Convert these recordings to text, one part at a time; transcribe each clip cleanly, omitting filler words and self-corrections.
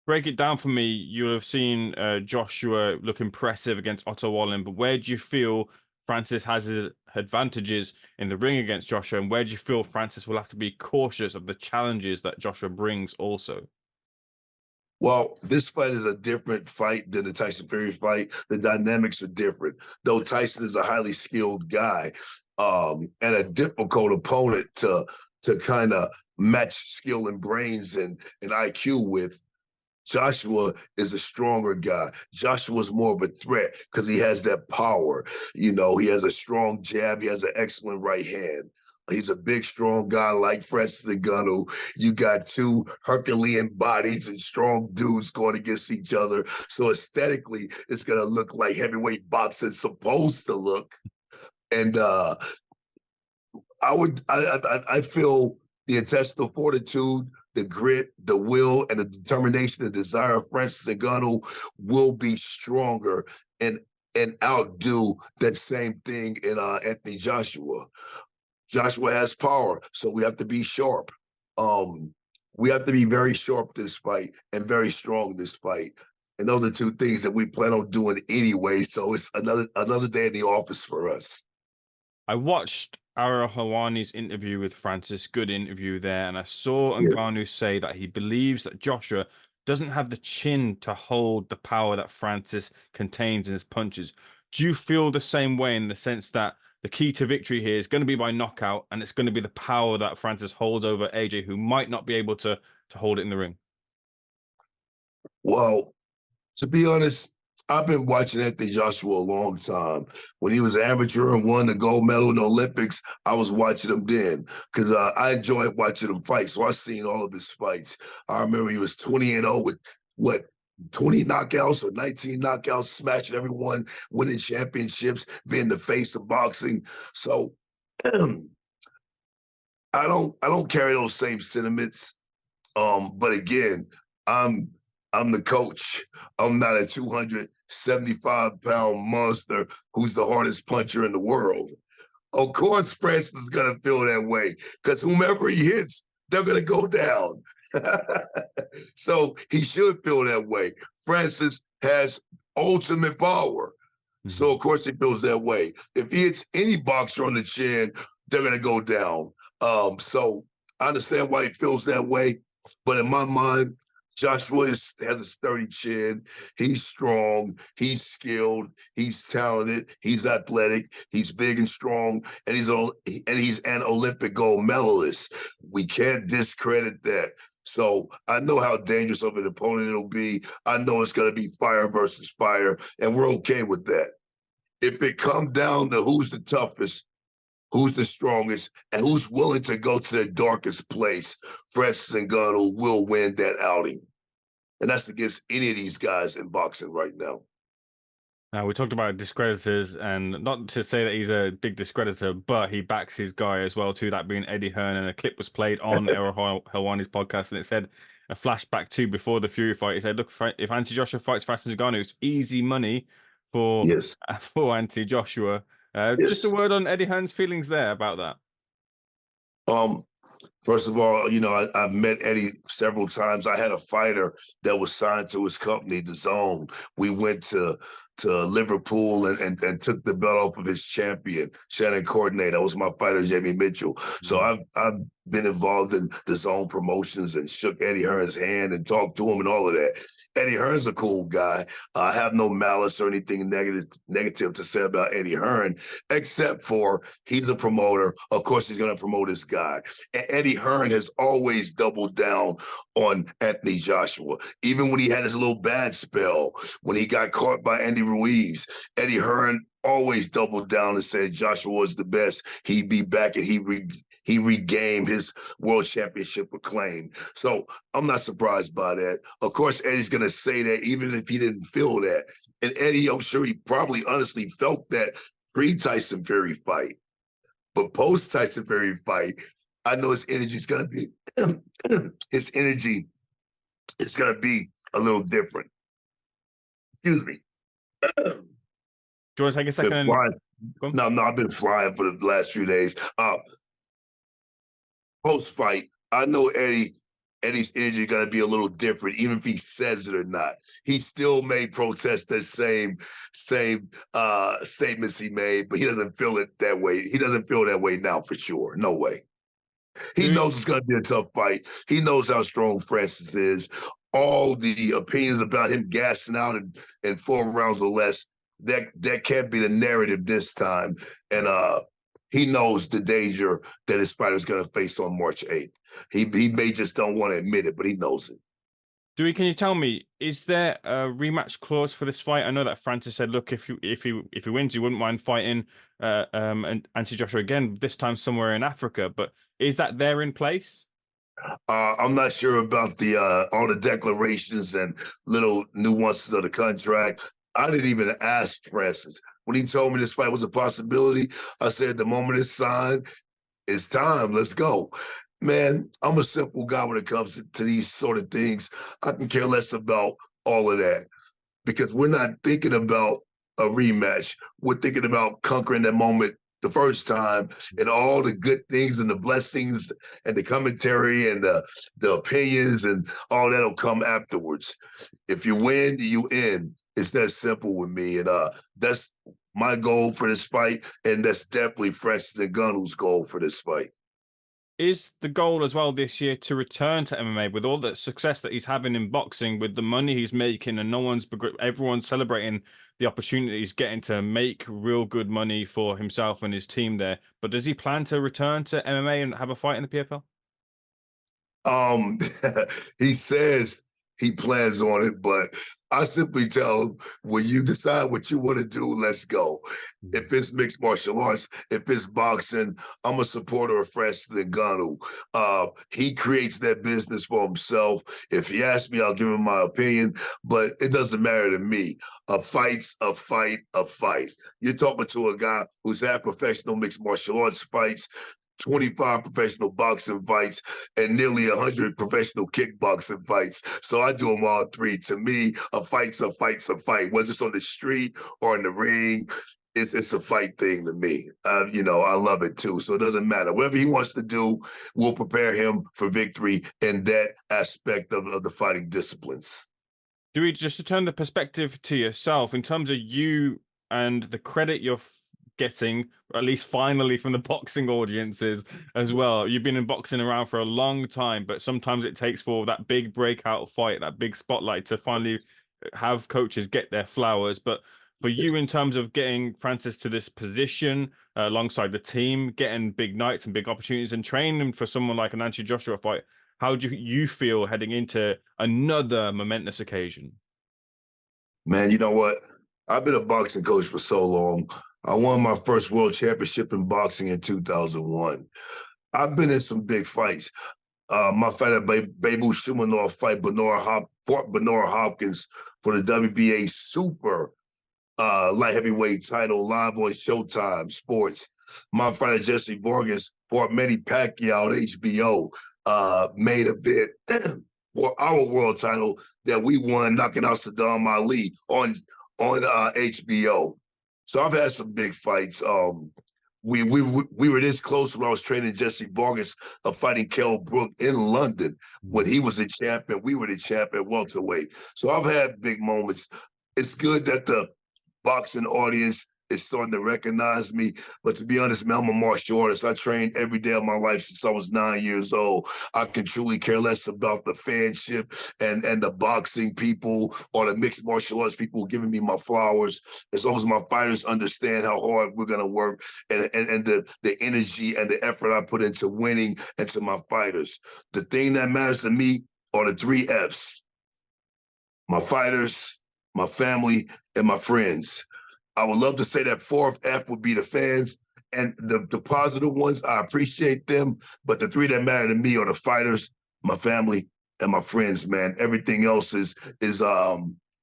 break it down for me. You'll have seen Joshua look impressive against Otto Wallin, but where do you feel Francis has his advantages in the ring against Joshua, and where do you feel Francis will have to be cautious of the challenges that Joshua brings also? Well, this fight is a different fight than the Tyson Fury fight. The dynamics are different. Though Tyson is a highly skilled guy, and a difficult opponent to kind of match skill and brains and IQ with. Joshua is a stronger guy. Joshua's more of a threat because he has that power. You know, he has a strong jab. He has an excellent right hand. He's a big, strong guy like Francis Ngannou. You got two Herculean bodies and strong dudes going against each other. So aesthetically, it's going to look like heavyweight boxing's supposed to look. And I feel the intestinal fortitude, the grit, the will, and the determination and desire of Francis Ngannou will be stronger and outdo that same thing in Anthony Joshua. Joshua has power, so we have to be sharp. We have to be very sharp this fight and very strong this fight. And those are two things that we plan on doing anyway. So it's another day in the office for us. I watched Ara Helwani's interview with Francis, good interview there, and I saw Yeah. Ngannou say that he believes that Joshua doesn't have the chin to hold the power that Francis contains in his punches. Do you feel the same way in the sense that the key to victory here is going to be by knockout, and it's going to be the power that Francis holds over AJ, who might not be able to hold it in the ring? Well, to be honest, I've been watching Anthony Joshua a long time. When he was an amateur and won the gold medal in the Olympics, I was watching him then because I enjoyed watching him fight. So I've seen all of his fights. I remember he was 20-0 with what, 20 knockouts or 19 knockouts, smashing everyone, winning championships, being the face of boxing. So I don't carry those same sentiments. But again, I'm the coach. I'm not a 275-pound monster who's the hardest puncher in the world. Of course, Francis is going to feel that way because whomever he hits, they're going to go down. So he should feel that way. Francis has ultimate power. So, of course, he feels that way. If he hits any boxer on the chin, they're going to go down. So I understand why he feels that way. But in my mind, Joshua has a sturdy chin. He's strong. He's skilled. He's talented. He's athletic. He's big and strong. And he's an Olympic gold medalist. We can't discredit that. So I know how dangerous of an opponent it'll be. I know it's going to be fire versus fire, and we're okay with that. If it comes down to who's the toughest, who's the strongest, and who's willing to go to the darkest place, Francis Ngannou will win that outing. And that's against any of these guys in boxing right now. Now, we talked about discreditors, and not to say that he's a big discreditor, but he backs his guy as well, too, that being Eddie Hearn. And a clip was played on Errol Helwani's podcast, and it said a flashback to before the Fury fight. He said, look, if Anthony Joshua fights Francis Ngannou, it's easy money for Yes. for Anthony Joshua. Just a Yes. word on Eddie Hearn's feelings there about that. First of all, you know, I've met Eddie several times. I had a fighter that was signed to his company, The Zone. We went to Liverpool and took the belt off of his champion, Shannon Courtenay. That was my fighter, Jamie Mitchell. So I've been involved in The Zone promotions and shook Eddie Hearn's hand and talked to him and all of that. Eddie Hearn's a cool guy. I have no malice or anything negative to say about Eddie Hearn, except for he's a promoter. Of course, he's going to promote his guy. And Eddie Hearn has always doubled down on Anthony Joshua. Even when he had his little bad spell, when he got caught by Andy Ruiz, Eddie Hearn always doubled down and said Joshua was the best. He'd be back and he regained his world championship acclaim. So I'm not surprised by that. Of course, Eddie's going to say that even if he didn't feel that. And Eddie, I'm sure he probably honestly felt that pre-Tyson Fury fight. But post-Tyson Fury fight, I know his energy is going to be his energy is going to be a little different. Excuse me. Do you want to take a second? No, I've been flying for the last few days. Post-fight, I know Eddie Eddie's energy is going to be a little different, even if he says it or not. He still may protest the same statements he made, but he doesn't feel it that way. He doesn't feel that way now for sure. No way. He Do knows it's going to be a tough fight. He knows how strong Francis is. All the opinions about him gassing out in 4 rounds or less, that can't be the narrative this time. And he knows the danger that his fighter is going to face on March 8th. He may just don't want to admit it, but he knows it. Dewey, can you tell me, is there a rematch clause for this fight? I know that Francis said, look, if he wins, he wouldn't mind fighting and Anthony Joshua again, this time somewhere in Africa. But is that there in place? I'm not sure about the all the declarations and little nuances of the contract. I didn't even ask Francis. When he told me this fight was a possibility, I said the moment it's signed, it's time. Let's go. Man, I'm a simple guy when it comes to these sort of things. I can care less about all of that because we're not thinking about a rematch. We're thinking about conquering that moment the first time and all the good things and the blessings and the commentary and the opinions and all that'll come afterwards. If you win, you end. It's that simple with me. And that's my goal for this fight. And that's definitely Francis Ngannou's goal for this fight. Is the goal as well this year to return to MMA with all the success that he's having in boxing, with the money he's making, and everyone's celebrating the opportunity he's getting to make real good money for himself and his team there? But does he plan to return to MMA and have a fight in the PFL? Um, he says he plans on it, but I simply tell him when you decide what you want to do, let's go. If it's mixed martial arts, if it's boxing, I'm a supporter of Francis Ngannou. He creates that business for himself. If he asks me, I'll give him my opinion, but it doesn't matter to me. A fight's a fight, a fight. You're talking to a guy who's had professional mixed martial arts fights, 25 professional boxing fights, and nearly 100 professional kickboxing fights. So I do them all three. To me, a fight's a fight's a fight. Whether it's on the street or in the ring, it's a fight thing to me. I love it too. So it doesn't matter. Whatever he wants to do, we'll prepare him for victory in that aspect of the fighting disciplines. Do we just to turn the perspective to yourself in terms of you and the credit you're getting, or at least finally from the boxing audiences as well? You've been in boxing around for a long time, but sometimes it takes for that big breakout fight, that big spotlight to finally have coaches get their flowers. But for you, in terms of getting Francis to this position alongside the team, getting big nights and big opportunities and training for someone like an Anthony Joshua fight, how do you feel heading into another momentous occasion? Man, you know what? I've been a boxing coach for so long. I won my first world championship in boxing in 2001. I've been in some big fights. My fight at Babu Shumanov fought Benora Hopkins for the WBA Super light heavyweight title live on Showtime Sports. My fighter Jesse Vargas fought Manny Pacquiao on HBO, made event for our world title that we won, knocking out Saddam Ali on HBO. So I've had some big fights. We were this close when I was training Jesse Vargas of fighting Kell Brook in London when he was a champion. We were the champ at welterweight. So I've had big moments. It's good that the boxing audience is starting to recognize me. But to be honest, man, I'm a martial artist. I trained every day of my life since I was 9 years old. I can truly care less about the fanship and the boxing people or the mixed martial arts people giving me my flowers. As long as my fighters understand how hard we're going to work and the energy and the effort I put into winning and to my fighters. The thing that matters to me are the 3 Fs: my fighters, my family, and my friends. I would love to say that 4th F would be the fans and the positive ones. I appreciate them, but the 3 that matter to me are the fighters, my family, and my friends. Man, everything else is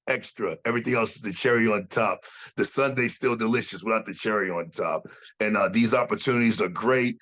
extra. Everything else is the cherry on top. The sundae's still delicious without the cherry on top. And these opportunities are great.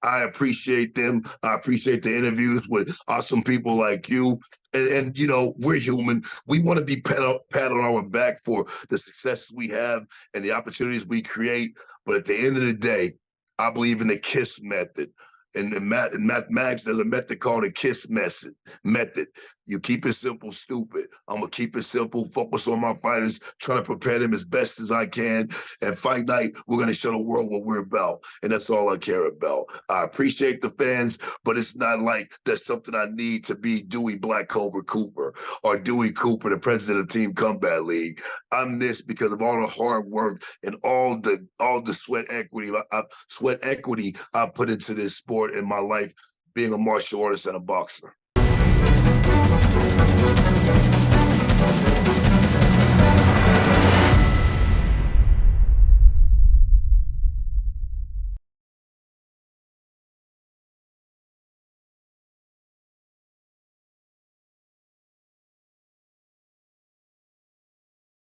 I appreciate them. I appreciate the interviews with awesome people like you. And we're human. We want to be pat on our back for the successes we have and the opportunities we create. But at the end of the day, I believe in the KISS method. In mathematics, there's a method called the KISS method. You keep it simple, stupid. I'm gonna keep it simple, focus on my fighters, try to prepare them as best as I can. And fight night, we're gonna show the world what we're about. And that's all I care about. I appreciate the fans, but it's not like that's something I need to be Dewey Black Cobra Cooper or Dewey Cooper, the president of Team Combat League. I'm this because of all the hard work and all the sweat equity I put into this sport in my life, being a martial artist and a boxer.